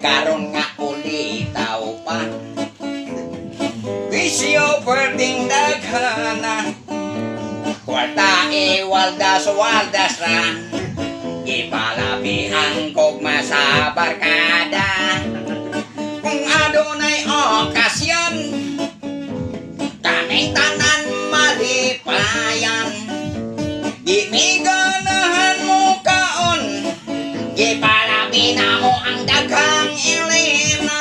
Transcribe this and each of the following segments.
karon nga uli tao pa. Bisyo pwedeng daghana, kwarta waldas ra, ipalabi ang gugma sa barkada. Kung adunay okasyon, kaming tanan malipayan, di mi ganahan mo kaon, ipalabi na mo ang daghang ilinan.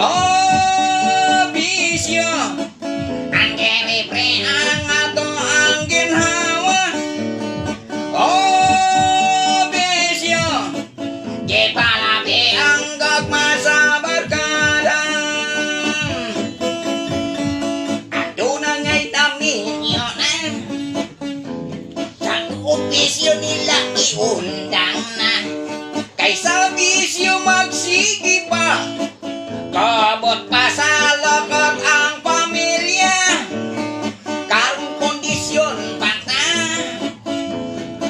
Oh, bisyo, ang libre ang ato ang ginhawa. Oh, bisyo, ipalabi ang gagma sa barkada. Aduna nga'y naminyo na, sa bisyo nila iundang na, kaysa bisyo magsigi pa, kabot pa sa lokot ang pamilya. Karong kondisyon bata,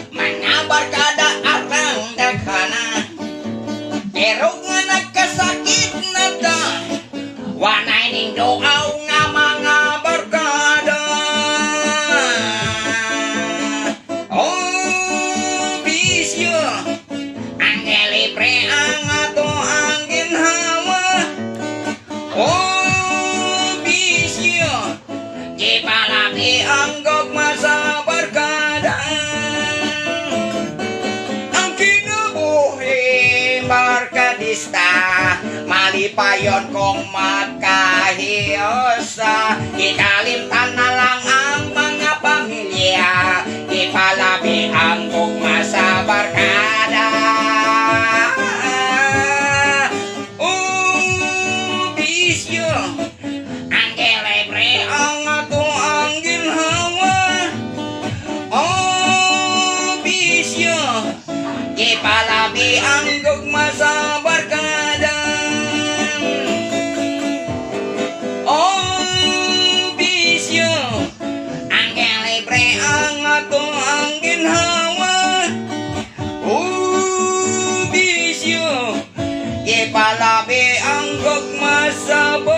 mga barkada arang daghana, pero nga nagkasakit na ta, wanay ning doaw nga mga barkada. Oh, bisyo, ang libre ang ato ang ginhawa. Oh, bisyo, ipalabi ang gugma sa barkada. Ang kinabuhi barkadista, malipayon kung magkahiyosa, ikalimtan na lang ang mga pamilya, ipalabi ang gugma sa barkada. Oh, bisyo, ang libre ang ato ang ginhawa. Oh, bisyo, ipalabi ang gugma sa barkada. Oh, bisyo, ang libre ang ato ang ginhawa. Oh, bisyo, ipalabi ang gugma sa barkada.